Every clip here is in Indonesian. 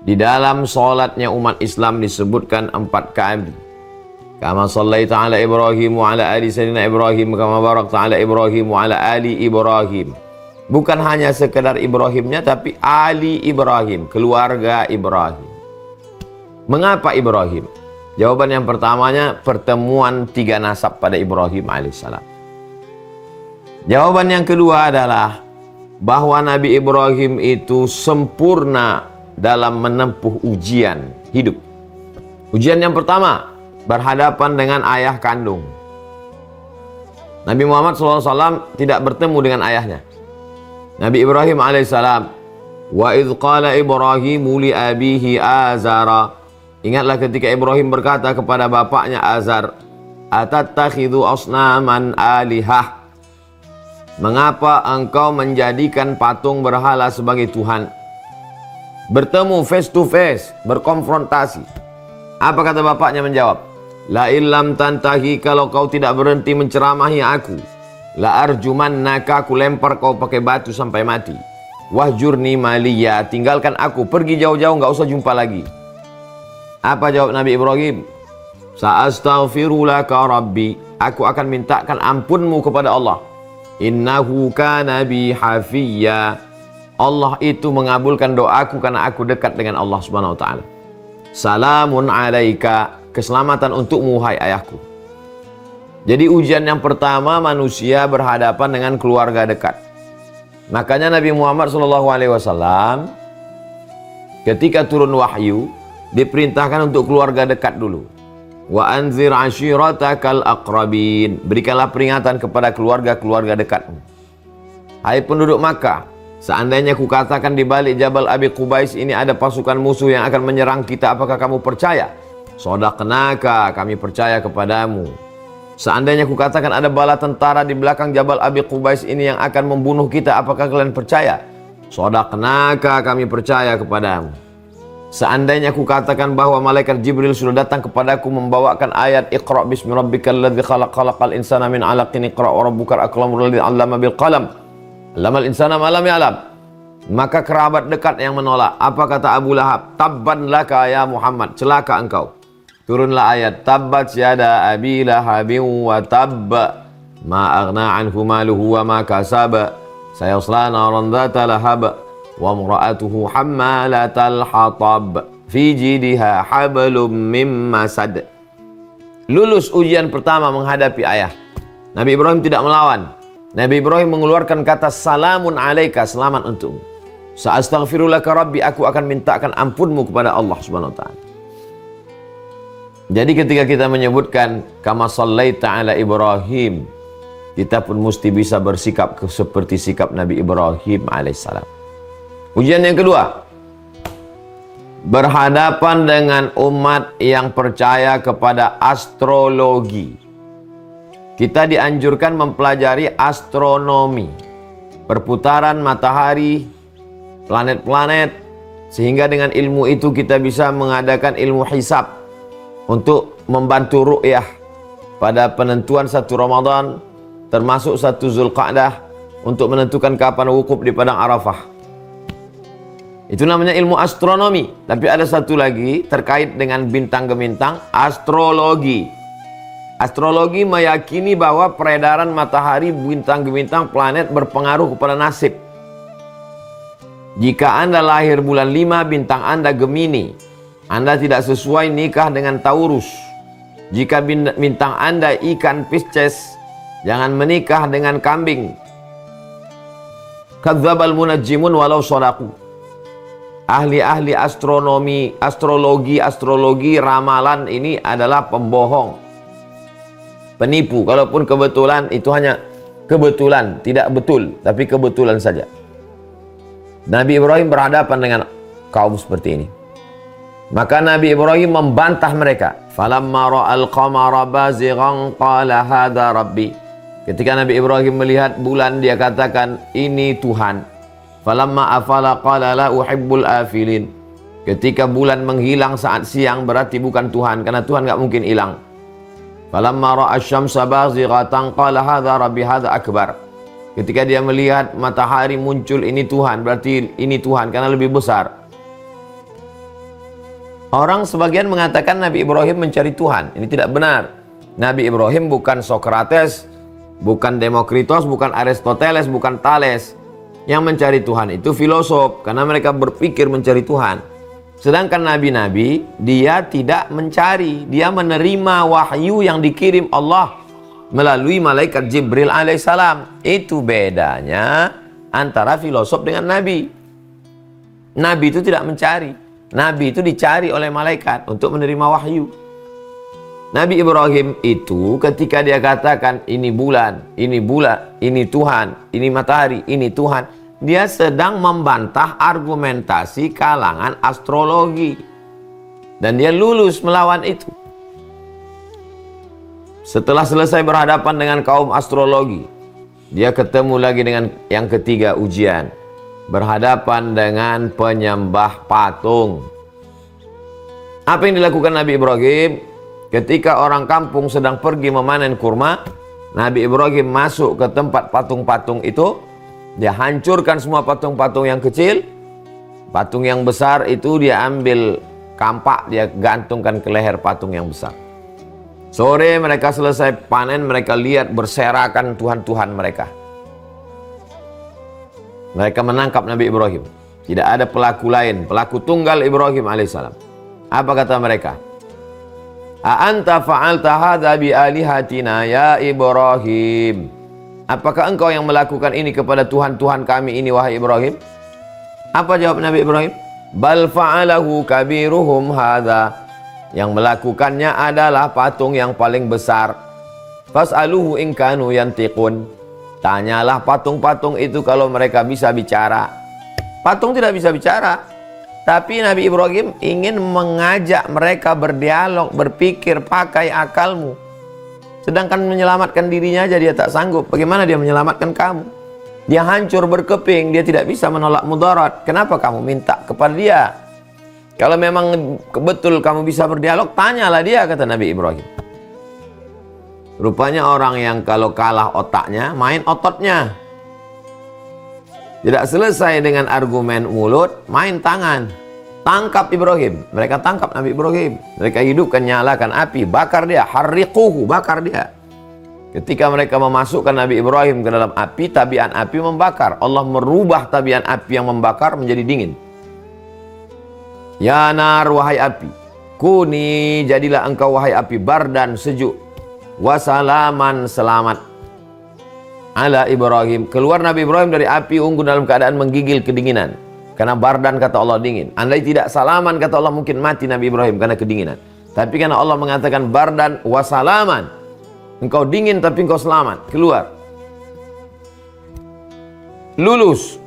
Di dalam solatnya umat Islam disebutkan 4 kali. Kama sallaita ala Ibrahim wa ala ali sayyidina Ibrahim kama barakta ala Ibrahim wa ala ali Ibrahim. Bukan hanya sekedar Ibrahimnya, tapi ali Ibrahim, keluarga Ibrahim. Mengapa Ibrahim? Jawaban yang pertamanya, pertemuan 3 nasab pada Ibrahim alaihissalam. Jawaban yang kedua adalah bahwa Nabi Ibrahim itu sempurna dalam menempuh ujian hidup. Ujian yang pertama, berhadapan dengan ayah kandung. Nabi Muhammad SAW tidak bertemu dengan ayahnya. Nabi Ibrahim alaihissalam, wa idh qala Ibrahimu li abihi Azara. Ingatlah ketika Ibrahim berkata kepada bapaknya Azar, atattakhidhu asnaman alihah. Mengapa engkau menjadikan patung berhala sebagai Tuhan? Bertemu face to face, berkonfrontasi. Apa kata bapaknya menjawab? La illam tantahi, kalau kau tidak berhenti menceramahi aku, la arjumannaka, aku lempar kau pakai batu sampai mati. Wahjurni maliya, tinggalkan aku, pergi jauh-jauh, nggak usah jumpa lagi. Apa jawab Nabi Ibrahim? Sa'astaghfiru laka rabbi, aku akan mintakan ampunmu kepada Allah. Innahu kana bi hafiyya, Allah itu mengabulkan doaku karena aku dekat dengan Allah Subhanahu wa taala. Salamun alaika, keselamatan untukmu hai ayahku. Jadi ujian yang pertama, manusia berhadapan dengan keluarga dekat. Makanya Nabi Muhammad SAW ketika turun wahyu diperintahkan untuk keluarga dekat dulu. Wa anzir ashiratakal aqrabin, berikanlah peringatan kepada keluarga-keluarga dekatmu. Hai penduduk Makkah, seandainya kukatakan di balik Jabal Abi Qubais ini ada pasukan musuh yang akan menyerang kita, apakah kamu percaya? Sodaqnaka, kami percaya kepadamu. Seandainya kukatakan ada bala tentara di belakang Jabal Abi Qubais ini yang akan membunuh kita, apakah kalian percaya? Sodaqnaka, kami percaya kepadamu. Seandainya kukatakan bahwa malaikat Jibril sudah datang kepadaku membawakan ayat Iqra bismi rabbikal ladzi khalaq, khalaqal insana min 'alaqin, Iqra wa rabbukal akramul ladzi 'allama bil qalam, 'allamal insana ma lam ya'lam. Maka kerabat dekat yang menolak. Apa kata Abu Lahab? Tabban laka ya Muhammad, celaka engkau. Turunlah ayat tabbat yada abi lahabin wa tabba ma aghna anhu maluhu wa ma kasaba sayasla naran dzata lahab wa imra'atuhu hammalatal hatab fi jidha hablum mim masad. Lulus ujian pertama menghadapi ayah. Nabi Ibrahim tidak melawan. Nabi Ibrahim mengeluarkan kata salamun alaika, selamat untukmu. Sa'astaghfirulaka rabbi, aku akan mintakan ampunmu kepada Allah Subhanahu wa taala. Jadi ketika kita menyebutkan kama sallaita ala Ibrahim, kita pun mesti bisa bersikap seperti sikap Nabi Ibrahim alaihissalam. Ujian yang kedua, berhadapan dengan umat yang percaya kepada astrologi. Kita dianjurkan mempelajari astronomi, perputaran matahari, planet-planet, sehingga dengan ilmu itu kita bisa mengadakan ilmu hisab untuk membantu ru'yah pada penentuan 1 Ramadan, termasuk 1 Zulqa'dah, untuk menentukan kapan wukuf di Padang Arafah. Itu namanya ilmu astronomi. Tapi ada satu lagi terkait dengan bintang gemintang, astrologi. Astrologi meyakini bahwa peredaran matahari, bintang gemintang, planet berpengaruh kepada nasib. Jika Anda lahir bulan 5, bintang Anda Gemini, Anda tidak sesuai nikah dengan Taurus. Jika bintang Anda ikan Pisces, jangan menikah dengan kambing. Kadzdzabal munajjimun walau shadaqu. Ahli-ahli astronomi, astrologi, ramalan ini adalah pembohong, penipu. Kalaupun kebetulan, itu hanya kebetulan, tidak betul, tapi kebetulan saja. Nabi Ibrahim berhadapan dengan kaum seperti ini. Maka Nabi Ibrahim membantah mereka. Falamma ra'al qamara bazighan qala hadza rabbi. Ketika Nabi Ibrahim melihat bulan, dia katakan, ini Tuhan. Falamma afala qala la uhibbul afilin. Ketika bulan menghilang saat siang, berarti bukan Tuhan, karena Tuhan nggak mungkin hilang. Falamma ra'a asy-syamsa bazighatan qala hadza rabbi hadza akbar. Ketika dia melihat matahari muncul, ini Tuhan, berarti ini Tuhan karena lebih besar. Orang sebagian mengatakan Nabi Ibrahim mencari Tuhan. Ini tidak benar. Nabi Ibrahim bukan Sokrates, bukan Demokritos, bukan Aristoteles, bukan Thales. Yang mencari Tuhan itu filosof, karena mereka berpikir mencari Tuhan. Sedangkan nabi-nabi, dia tidak mencari, dia menerima wahyu yang dikirim Allah melalui malaikat Jibril alaihissalam. Itu bedanya antara filosof dengan nabi. Nabi itu tidak mencari, nabi itu dicari oleh malaikat untuk menerima wahyu. Nabi Ibrahim itu ketika dia katakan ini bulan, ini Tuhan, ini matahari, ini Tuhan, dia sedang membantah argumentasi kalangan astrologi. Dan dia lulus melawan itu. Setelah selesai berhadapan dengan kaum astrologi, dia ketemu lagi dengan yang ketiga ujian. Berhadapan dengan penyembah patung. Apa yang dilakukan Nabi Ibrahim? Ketika orang kampung sedang pergi memanen kurma, Nabi Ibrahim masuk ke tempat patung-patung itu. Dia hancurkan semua patung-patung yang kecil. Patung yang besar itu dia ambil kampak, dia gantungkan ke leher patung yang besar. Sore mereka selesai panen, mereka lihat berserakan Tuhan-Tuhan mereka. Mereka menangkap Nabi Ibrahim. Tidak ada pelaku lain, pelaku tunggal Ibrahim alaihissalam. Apa kata mereka? A'anta fa'alta hadza bi alihatina ya Ibrahim. Apakah engkau yang melakukan ini kepada Tuhan-Tuhan kami ini wahai Ibrahim? Apa jawab Nabi Ibrahim? Bal fa'alahu kabiruhum hadza. Yang melakukannya adalah patung yang paling besar. Fas'aluhu in kanu yantiqun. Tanyalah patung-patung itu kalau mereka bisa bicara. Patung tidak bisa bicara. Tapi Nabi Ibrahim ingin mengajak mereka berdialog, berpikir, pakai akalmu. Sedangkan menyelamatkan dirinya aja dia tak sanggup. Bagaimana dia menyelamatkan kamu? Dia hancur berkeping, dia tidak bisa menolak mudarat. Kenapa kamu minta kepada dia? Kalau memang betul kamu bisa berdialog, tanyalah dia, kata Nabi Ibrahim. Rupanya orang yang kalau kalah otaknya, main ototnya. Tidak selesai dengan argumen mulut, main tangan. Tangkap Ibrahim. Mereka tangkap Nabi Ibrahim. Mereka hidupkan, nyalakan api, bakar dia, harriquhu, bakar dia. Ketika mereka memasukkan Nabi Ibrahim ke dalam api, tabian api membakar. Allah merubah tabian api yang membakar menjadi dingin. Ya nar, wahai api, kuni, jadilah engkau wahai api, bardan, sejuk, wasalaman, selamat, ala Ibrahim. Keluar Nabi Ibrahim dari api unggun dalam keadaan menggigil kedinginan. Karena bardan kata Allah dingin. Andai tidak salaman kata Allah mungkin mati Nabi Ibrahim karena kedinginan. Tapi karena Allah mengatakan bardan wasalaman, engkau dingin tapi engkau selamat. Keluar. Lulus.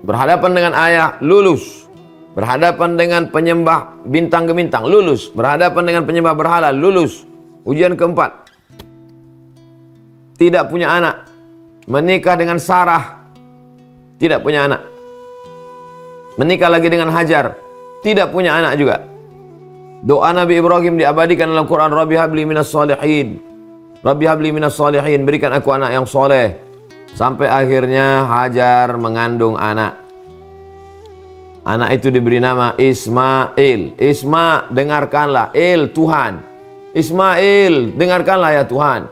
Berhadapan dengan ayah, lulus. Berhadapan dengan penyembah bintang gemintang, lulus. Berhadapan dengan penyembah berhala, lulus. Ujian keempat. Tidak punya anak. Menikah dengan Sarah. Tidak punya anak. Menikah lagi dengan Hajar. Tidak punya anak juga. Doa Nabi Ibrahim diabadikan dalam Quran. Rabbi habli minas salihin. Rabbi habli minas salihin. Berikan aku anak yang soleh. Sampai akhirnya Hajar mengandung anak. Anak itu diberi nama Ismail. Isma, dengarkanlah. Il, Tuhan. Ismail, dengarkanlah ya Tuhan.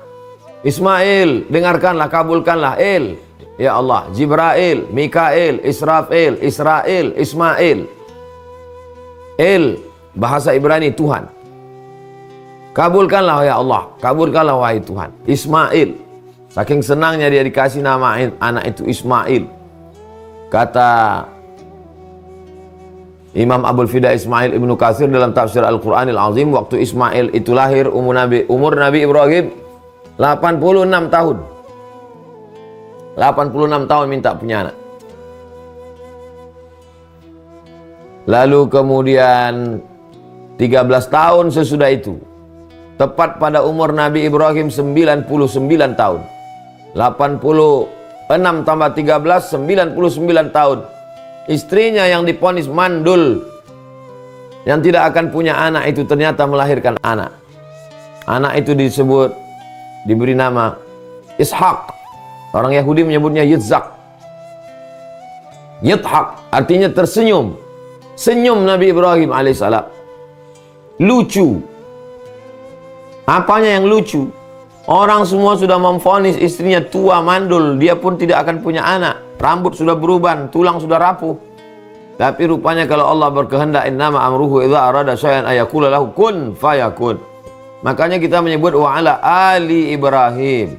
Ismail, dengarkanlah, kabulkanlah. Il, ya Allah. Jibrail, Mikail, Israfil, Israel, Ismail. Il, bahasa Ibrani Tuhan. Kabulkanlah ya Allah. Kabulkanlah wahai Tuhan. Ismail. Saking senangnya dia dikasih nama anak itu Ismail. Kata Imam Abul Fida Ismail Ibnu Katsir dalam tafsir Al-Quranil Azim, waktu Ismail itu lahir umur Nabi Ibrahim 86 tahun. 86 tahun minta punya anak. Lalu kemudian 13 tahun sesudah itu, tepat pada umur Nabi Ibrahim 99 tahun. 86 tambah 13, 99 tahun. Istrinya yang diponis mandul, yang tidak akan punya anak itu ternyata melahirkan anak. Anak itu diberi nama Ishak. Orang Yahudi menyebutnya Yitzhak. Yithak artinya tersenyum. Senyum Nabi Ibrahim alaihissalam. lucu. Apanya yang lucu? Orang semua sudah memvonis istrinya tua mandul, dia pun tidak akan punya anak. Rambut sudah beruban, tulang sudah rapuh. Tapi rupanya kalau Allah berkehendak, innama amruhu idza arada syai'an ayaqula lahu kun fayakun. Makanya kita menyebut wa ala ali Ibrahim.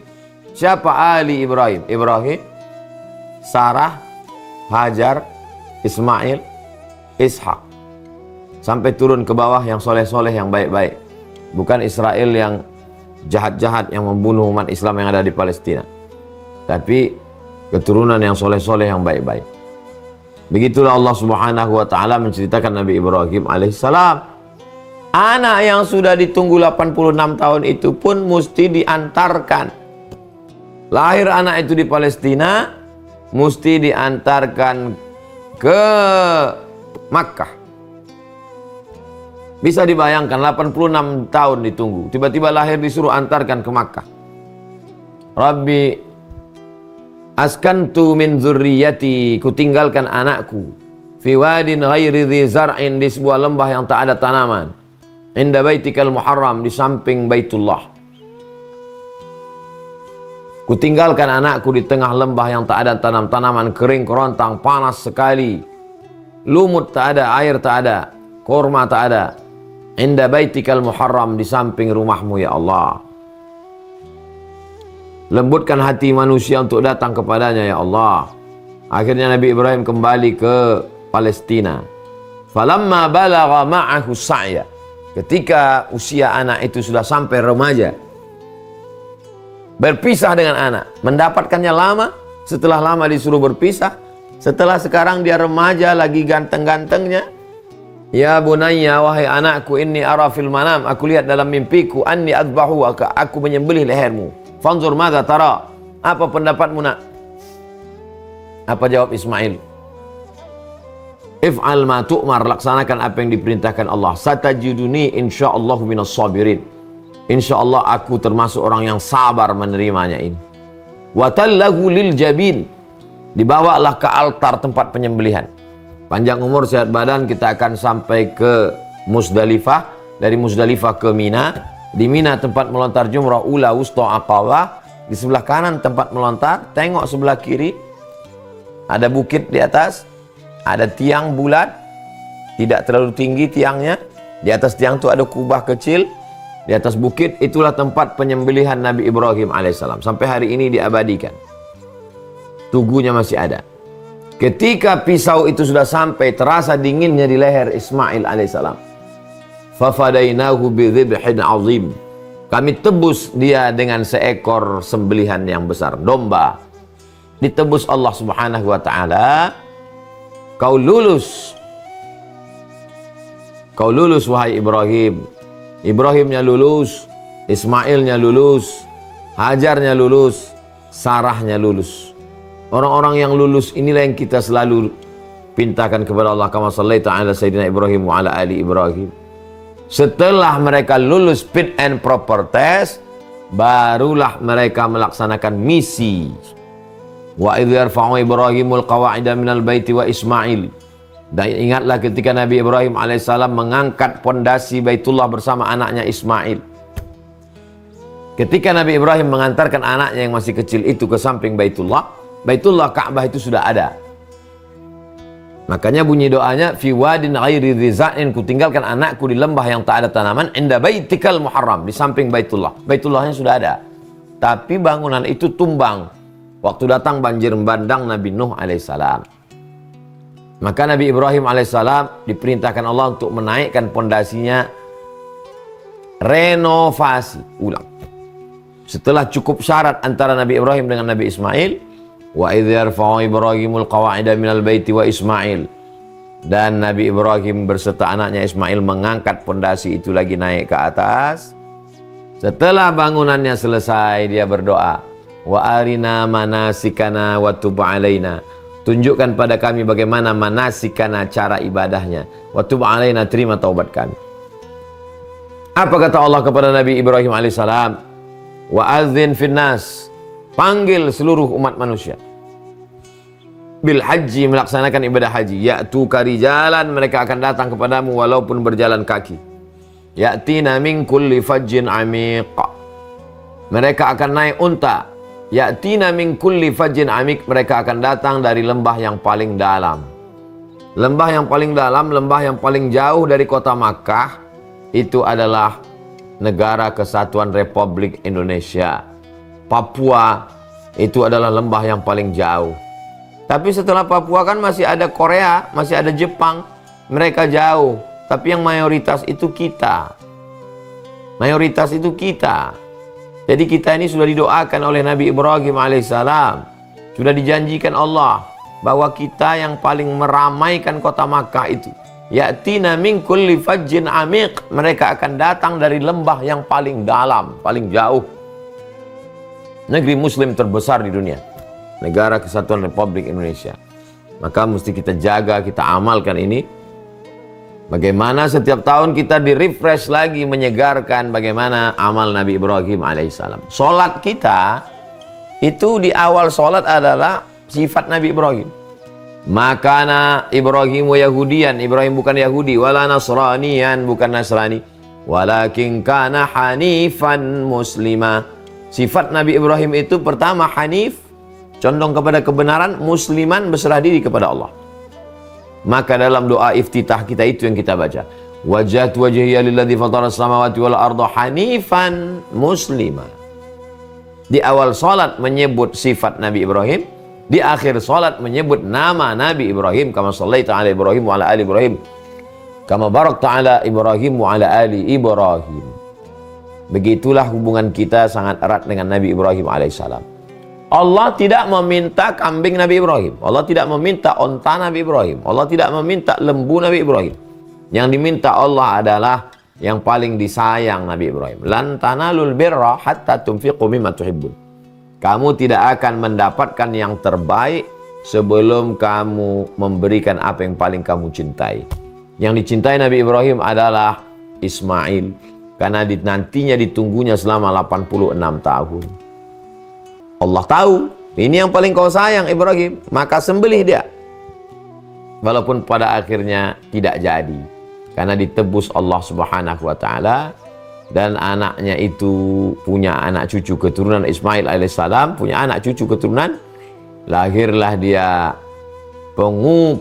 Siapa ali Ibrahim? Ibrahim, Sarah, Hajar, Ismail, Ishak. Sampai turun ke bawah yang soleh-soleh, yang baik-baik. Bukan Israel yang jahat-jahat yang membunuh umat Islam yang ada di Palestina, tapi keturunan yang soleh-soleh yang baik-baik. Begitulah Allah Subhanahu wa ta'ala menceritakan Nabi Ibrahim alaihissalam. Anak yang sudah ditunggu 86 tahun itu pun mesti diantarkan. Lahir anak itu di Palestina, mesti diantarkan ke Makkah. Bisa dibayangkan 86 tahun ditunggu, tiba-tiba lahir disuruh antarkan ke Makkah. Rabbi askantu min dzurriyyati, kutinggalkan anakku fi wadin ghairi dzi zar'in, di sebuah lembah yang tak ada tanaman, inda baitikal muharram, di samping Baitullah. Kutinggalkan anakku di tengah lembah yang tak ada tanaman, kering kerontang, panas sekali, lumut tak ada, air tak ada, korma tak ada. Inda baitikal muharram, di samping rumahmu ya Allah. Lembutkan hati manusia untuk datang kepadanya ya Allah. Akhirnya Nabi Ibrahim kembali ke Palestina. Falamma balagha ma'ahu sa'ya, ketika usia anak itu sudah sampai remaja, berpisah dengan anak. Mendapatkannya lama, setelah lama disuruh berpisah. Setelah sekarang dia remaja lagi ganteng-gantengnya. Ya bunayya, wahai anakku, inni ara fil manam, aku lihat dalam mimpiku, anni adbahu, aku menyembelih lehermu. Fanzur madza tara, apa pendapatmu nak? Apa jawab Ismail? If'al ma tu'mar, laksanakan apa yang diperintahkan Allah. Satajiduni insyaallah minas sabirin, insyaallah aku termasuk orang yang sabar menerimanya ini. Wa tallahu lil jabin, dibawalah ke altar tempat penyembelihan. Panjang umur sehat badan, kita akan sampai ke Musdalifah. Dari Musdalifah ke Mina. Di Mina tempat melontar jumrah ula wusta aqabah. Di sebelah kanan tempat melontar, tengok sebelah kiri, ada bukit di atas, ada tiang bulat, tidak terlalu tinggi tiangnya. Di atas tiang itu ada kubah kecil. Di atas bukit itulah tempat penyembelihan Nabi Ibrahim alaihissalam. Sampai hari ini diabadikan, tugunya masih ada. Ketika pisau itu sudah sampai, terasa dinginnya di leher Ismail alaihissalam. Fafadainahu bidzibhin azim, kami tebus dia dengan seekor sembelihan yang besar, domba. Ditebus Allah Subhanahu wa ta'ala. Kau lulus wahai Ibrahim. Ibrahimnya lulus, Ismailnya lulus, Hajarnya lulus, Sarahnya lulus. Orang-orang yang lulus inilah yang kita selalu pintakan kepada Allah. Kama sallaita ala sayyidina Ibrahim wa ala ali Ibrahim. Setelah mereka lulus fit and proper test, barulah mereka melaksanakan misi. Wa idh yarfa'u Ibrahimul qawa'ida minal baiti wa Ismail. Dan ingatlah ketika Nabi Ibrahim alaihissalam mengangkat pondasi Baitullah bersama anaknya Ismail. Ketika Nabi Ibrahim mengantarkan anaknya yang masih kecil itu ke samping Baitullah, Ka'bah itu sudah ada. Makanya bunyi doanya, fi wadin ghairi dza'in, ku tinggalkan anakku di lembah yang tak ada tanaman, inda baitikal muharram, di samping Baitullah. Baitullahnya sudah ada, tapi bangunan itu tumbang waktu datang banjir bandang Nabi Nuh alaihissalam. Maka Nabi Ibrahim alaihissalam diperintahkan Allah untuk menaikkan pondasinya, renovasi ulang. Setelah cukup syarat antara Nabi Ibrahim dengan Nabi Ismail, wa idh yarfa'u Ibrahimul qawa'ida minal baiti wa Ismail, dan Nabi Ibrahim berserta anaknya Ismail mengangkat pondasi itu lagi naik ke atas. Setelah bangunannya selesai, dia berdoa, wa arina manasikana wa tub alaina, tunjukkan pada kami bagaimana manasikana, cara ibadahnya, wa tub alaina, terima taubat kami. Apa kata Allah kepada Nabi Ibrahim alaihissalam? Wa adzin finnas, panggil seluruh umat manusia. Bil haji, melaksanakan ibadah haji. Ya'tu karijalan, mereka akan datang kepadamu walaupun berjalan kaki. Ya'tina min kulli fajjin amiq. Mereka akan naik unta. Ya'tina min kulli fajjin amiq. Mereka akan datang dari lembah yang paling dalam. Lembah yang paling dalam, lembah yang paling jauh dari kota Makkah, itu adalah Negara Kesatuan Republik Indonesia. Papua itu adalah lembah yang paling jauh. Tapi setelah Papua kan masih ada Korea, masih ada Jepang. Mereka jauh. Tapi yang mayoritas itu kita. Mayoritas itu kita. Jadi kita ini sudah didoakan oleh Nabi Ibrahim alaihissalam. Sudah dijanjikan Allah bahwa kita yang paling meramaikan kota Makkah itu. Ya'tina min kulli fajjin amiq. Mereka akan datang dari lembah yang paling dalam, paling jauh. Negeri muslim terbesar di dunia, Negara Kesatuan Republik Indonesia. Maka mesti kita jaga, kita amalkan ini. Bagaimana setiap tahun kita di-refresh lagi, menyegarkan bagaimana amal Nabi Ibrahim alaihissalam. Solat kita itu di awal solat adalah sifat Nabi Ibrahim. Makana Ibrahim wa Yahudian. Ibrahim bukan Yahudi, wala Nasranian, bukan Nasrani, walakin kana hanifan muslima. Sifat Nabi Ibrahim itu pertama hanif, condong kepada kebenaran, musliman, berserah diri kepada Allah. Maka dalam doa iftitah kita itu yang kita baca, wajjahtu wajhiya lilladzi fatara as-samawati wal arda hanifan muslima. Di awal salat menyebut sifat Nabi Ibrahim, di akhir salat menyebut nama Nabi Ibrahim, kama shallaita ala Ibrahim wa ala ali Ibrahim, kama barakta ala Ibrahim wa ala ali Ibrahim. Begitulah hubungan kita sangat erat dengan Nabi Ibrahim alaihissalam. Allah tidak meminta kambing Nabi Ibrahim. Allah tidak meminta onta Nabi Ibrahim. Allah tidak meminta lembu Nabi Ibrahim. Yang diminta Allah adalah yang paling disayang Nabi Ibrahim. Lan tanalul birra hatta tunfiqu mimma tuhibbun. Kamu tidak akan mendapatkan yang terbaik sebelum kamu memberikan apa yang paling kamu cintai. Yang dicintai Nabi Ibrahim adalah Ismail, karena nantinya ditunggunya selama 86 tahun. Allah tahu, ini yang paling kau sayang Ibrahim, maka sembelih dia. Walaupun pada akhirnya tidak jadi, karena ditebus Allah Subhanahu wa taala, dan anaknya itu punya anak cucu keturunan Ismail alaihissalam, punya anak cucu keturunan, lahirlah dia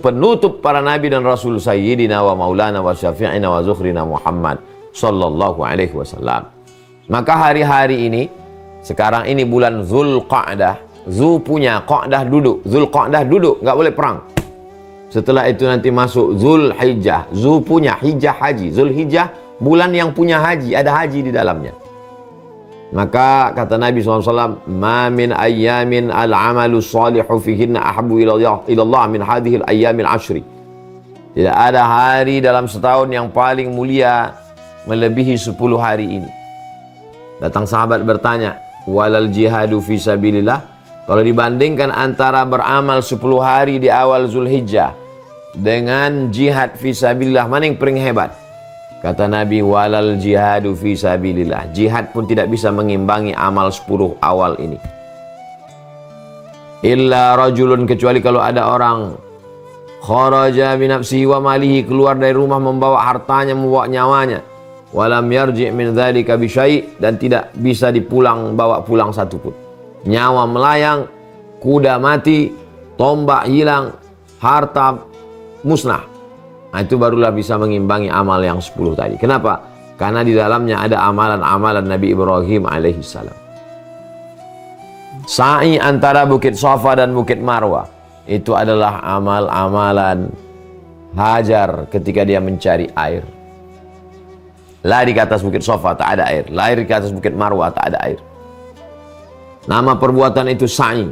penutup para nabi dan rasul, sayyidina wa maulana wa syafi'ina wa zukhrina Muhammad sallallahu alaihi wasallam. Maka hari-hari ini, sekarang ini bulan Zulqa'dah, Zu punya, Qa'dah duduk, Zulqa'dah duduk, nggak boleh perang. Setelah itu nanti masuk Zulhijjah, Zu punya, Hijjah haji, Zulhijjah bulan yang punya haji, ada haji di dalamnya. Maka kata Nabi SAW, ma min ayyamin al-amalu salihu fihinna ahabu ilallah min hadihil ayyamil ashri. Tidak ada hari dalam setahun yang paling mulia melebihi 10 hari ini. Datang sahabat bertanya, walal jihadu fi sabilillah, kalau dibandingkan antara beramal 10 hari di awal Zulhijjah dengan jihad fi sabilillah, mana yang paling hebat? Kata Nabi, walal jihadu fi sabilillah, jihad pun tidak bisa mengimbangi amal 10 awal ini. Illa rajulun, kecuali kalau ada orang kharaja bi nafsihi wa malihi, keluar dari rumah membawa hartanya, membawa nyawanya, walam yarji' min dzalika bi syai', dan tidak bisa bawa pulang satupun. Nyawa melayang, kuda mati, tombak hilang, harta musnah. Nah, itu barulah bisa mengimbangi amal yang 10 tadi. Kenapa? Karena di dalamnya ada amalan-amalan Nabi Ibrahim alaihissalam. Sa'i antara Bukit Safa dan Bukit Marwah, itu adalah amal-amalan Hajar ketika dia mencari air. Lari ke atas Bukit Safa, tak ada air. Lari ke atas Bukit Marwah, tak ada air. Nama perbuatan itu sa'i.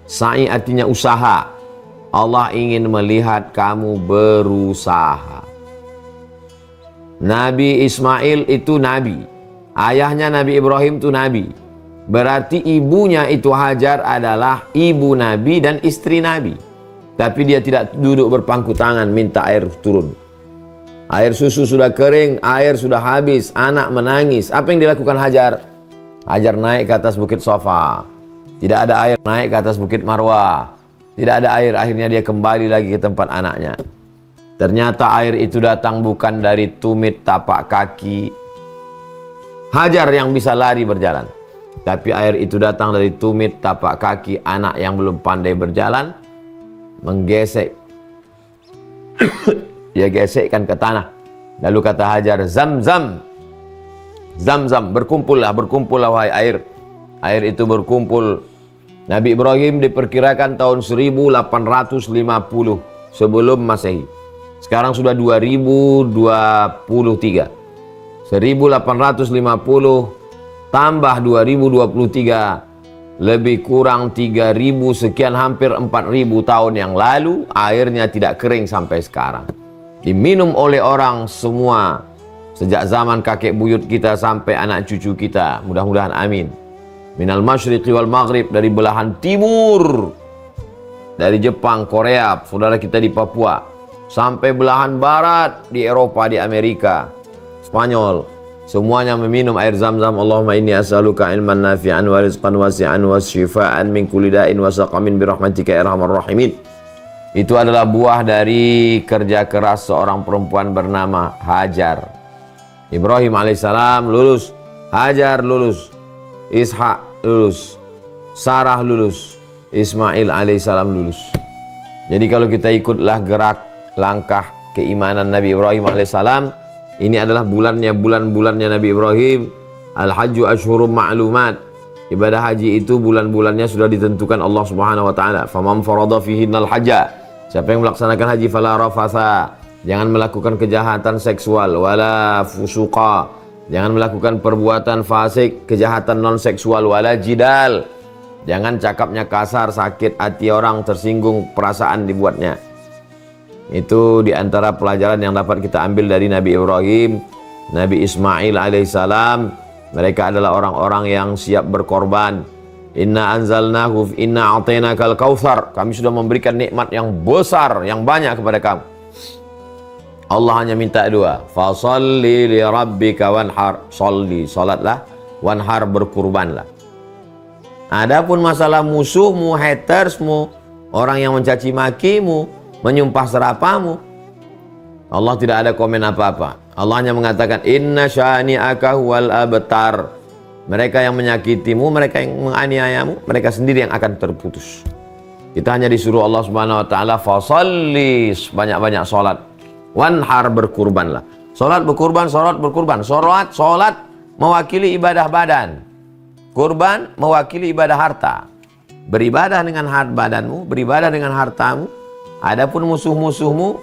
Sa'i artinya usaha. Allah ingin melihat kamu berusaha. Nabi Ismail itu nabi. Ayahnya Nabi Ibrahim itu nabi. Berarti ibunya itu Hajar adalah ibu nabi dan istri nabi. Tapi dia tidak duduk berpangku tangan minta air turun. Air susu sudah kering, air sudah habis, anak menangis. Apa yang dilakukan Hajar? Hajar naik ke atas Bukit Safa. Tidak ada air, naik ke atas Bukit Marwah. Tidak ada air, akhirnya dia kembali lagi ke tempat anaknya. Ternyata air itu datang bukan dari tumit tapak kaki Hajar yang bisa lari berjalan. Tapi air itu datang dari tumit tapak kaki anak yang belum pandai berjalan, menggesek. Dia gesekkan ke tanah. Lalu kata Hajar, Zam-zam. Zam-zam, berkumpullah wahai air. Air itu berkumpul. Nabi Ibrahim diperkirakan tahun 1850 sebelum Masehi. Sekarang sudah 2023. 1850 tambah 2023, lebih kurang 3000 sekian, hampir 4000 tahun yang lalu, airnya tidak kering sampai sekarang. Diminum oleh orang semua, sejak zaman kakek buyut kita sampai anak cucu kita, mudah-mudahan amin. Minal masyriqi wal maghrib, dari belahan timur, dari Jepang, Korea, saudara kita di Papua, sampai belahan barat di Eropa, di Amerika, Spanyol, semuanya meminum air Zam-zam. Allahumma inni as'aluka ilman nafi'an wa rizqan wasi'an wa syifaan min kulli da'in wa saqamin birahmatika ya arhamar rahimin. Itu adalah buah dari kerja keras seorang perempuan bernama Hajar. Ibrahim alaihissalam lulus, Hajar lulus, Ishak lulus, Sarah lulus, Ismail alaihissalam lulus. Jadi kalau kita ikutlah gerak langkah keimanan Nabi Ibrahim alaihissalam, ini adalah bulan-bulannya Nabi Ibrahim. Al-Hajju Ashhurum Ma'lumat. Ibadah haji itu bulan-bulannya sudah ditentukan Allah Subhanahu wa taala. Faman farada fihinnal hajja. Siapa yang melaksanakan haji fala rafatha. Jangan melakukan kejahatan seksual, wala fusuqa. Jangan melakukan perbuatan fasik, kejahatan non seksual, wala jidal. Jangan cakapnya kasar, sakit hati orang, tersinggung perasaan dibuatnya. Itu diantara pelajaran yang dapat kita ambil dari Nabi Ibrahim, Nabi Ismail alaihissalam. Mereka adalah orang-orang yang siap berkorban. Inna anzalnahu inna a'tainakal kautsar. Kami sudah memberikan nikmat yang besar, yang banyak kepada kamu. Allah hanya minta dua. Fasalli li rabbika wanhar. Salli, salatlah, wanhar, berkurbanlah. Adapun masalah musuhmu, hatersmu, orang yang mencaci makimu, menyumpah serapamu, Allah tidak ada komen apa-apa. Allah hanya mengatakan inna syani'aka huwal abtar. Mereka yang menyakitimu, mereka yang menganiayamu, mereka sendiri yang akan terputus. Kita hanya disuruh Allah Subhanahu wa taala fasalli, banyak-banyak salat, wanhar, berkurbanlah. Salat berkurban, salat berkurban. Salat mewakili ibadah badan. Kurban mewakili ibadah harta. Beribadah dengan badanmu, beribadah dengan hartamu. Adapun musuh-musuhmu,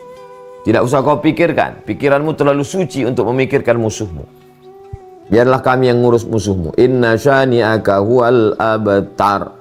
tidak usah kau pikirkan. Pikiranmu terlalu suci untuk memikirkan musuhmu. Biarlah kami yang ngurus musuhmu. Inna syani'aka huwal abtar.